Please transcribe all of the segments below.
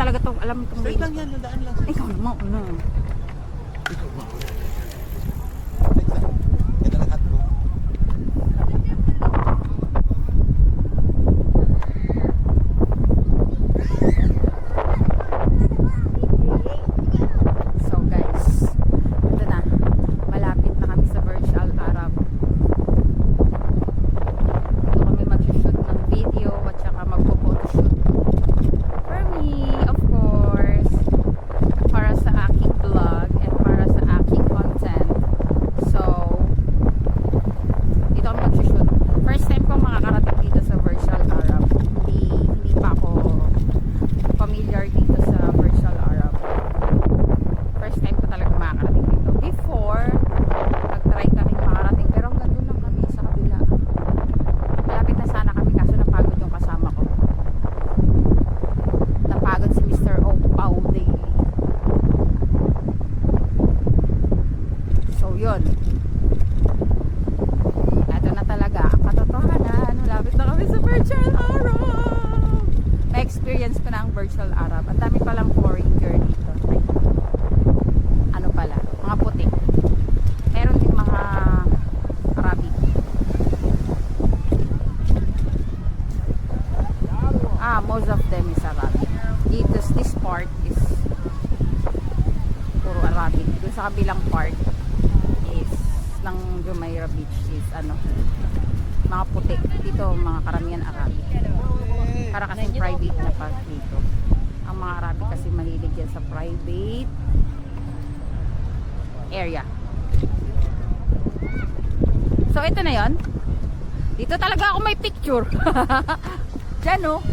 talaga to, alam itong Straight lang yan, nadaan lang. ikaw naman, ano. Ganda ng hat ko. So guys, ito na. Malapit na kami sa Virtual Arab. Ito kami mag-shoot ng video at saka magpo-photoshoot. For me, of course, para sa aking vlog and para sa aking content. So, dito kami mag-shoot. First time ko makakarating dito sa Virtual Arab. Hindi pa ako familiar dito sa Virtual Arab. First time ko talaga makakarating dito. Before, nag-try kami makarating pero hanggang doon lang kami sa kabila. Malapit na sana kami kaso napagod yung kasama ko. Napagod si Mr. Opao Daily. So yun. Ito na talaga ang katotohanan. Malapit na kami sa Virtual Arab. Na-experience ko na ang Virtual Arab. Ang dami palang foreigner dito. Ay, ano pala, mga puti. Meron din mga Arabic. Most of them is Arabic. This part is puro Arabic. Doon sa kabilang part is ng Jumeirah Beach is ano, mga puti. Dito mga karamihan Arabic. Para kasing private na park dito. Ang mga Arabic kasi mahilig yan sa private area. So ito na yon. Dito talaga ako may picture. Diyan oh.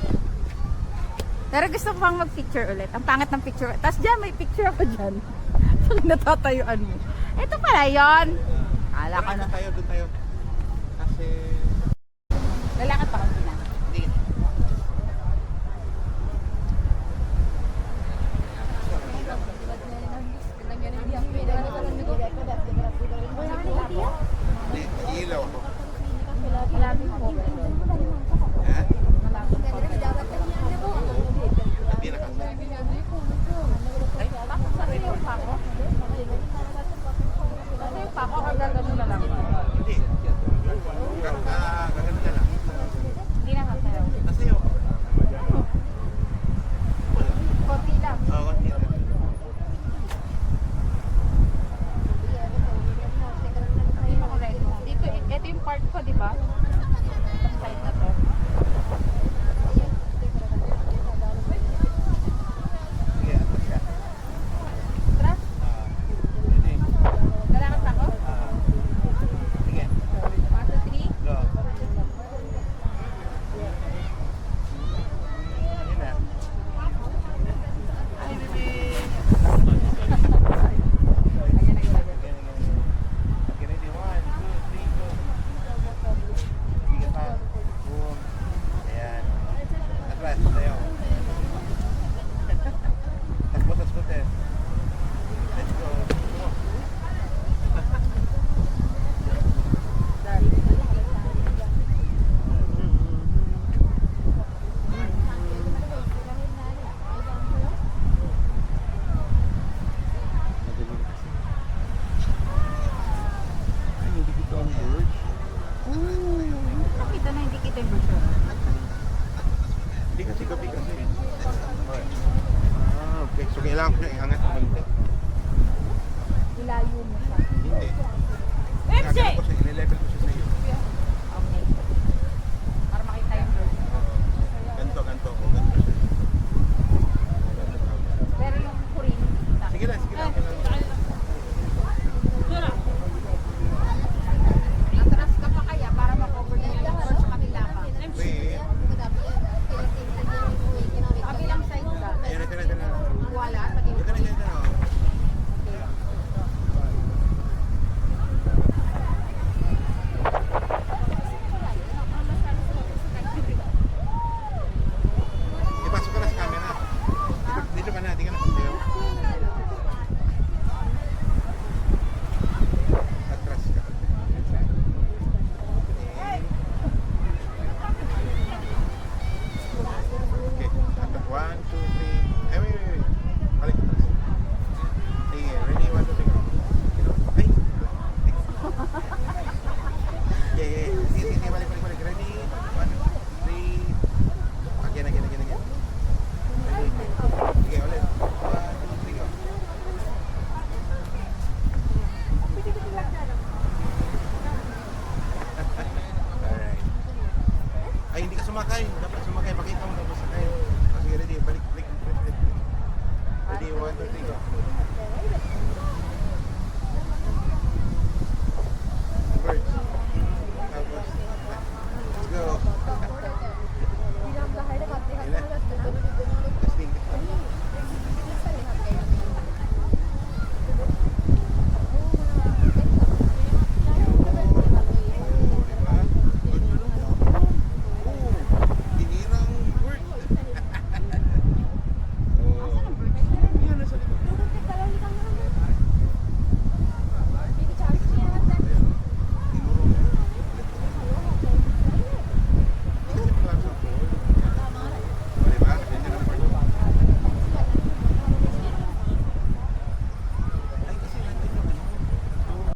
Pero gusto ko pang mag-picture ulit. Ang pangit ng picture. Tapos dyan may picture ako dyan. Pag natatayuan mo. Ito pala yon. Kala ko na. Doon tayo. Kasi... Lalakad pa kami na. Hindi. Ilaw ako. Malapit po. Ha? Malapit po. Hindi na kasi. Ay, bakit sa iyo pa ako? Sa iyo pa ako or gagano na lang? Hindi. Gagano na lang. Hindi na kasayo. Nasayo. Konti lang. Oo, konti lang. Hindi mo correct. Dito, ito yung part ko, di ba? Itong side na to. Sige, ako siya. Tara, Hindi. lalakad pa ako. Sige. 1, 2, 3. Go. Ayun na. Ay, baby. Ayan, ayan, ayan. Okay, ready? 1, 2, 3, go. Sige pa. Boom. Ayan. Atras, tayo. Takbo sa scooter. Let's go. Ay, hindi dito ang bird. Nakita na, hindi kita yung version. Hindi kasi gabi kasi. Okay. Okay. So kailangan ko nyo iangat ang konti. Ilayo mo siya. Hindi. Pepsi! Ginagawa ko siya, inilevel ko siya sa iyo. Okay. Para makita yung version. Ganto, ganto ako. Ganto siya. Pero yung kurin, kita. Sige lang, sige lang. Okay lang. Atras ka pa kaya para ma-cover niya yung version sa kabila pa. Wait. Sa kabilang side ka. Ayun, ito na, ito na. Wala, pati Ito na, ito na. Ay, hindi ka sumakay. Dapat sumakay. Pakita mo tapos sakay. Sige, ready. Balik, balik. Ready, 1, 2, 3, go.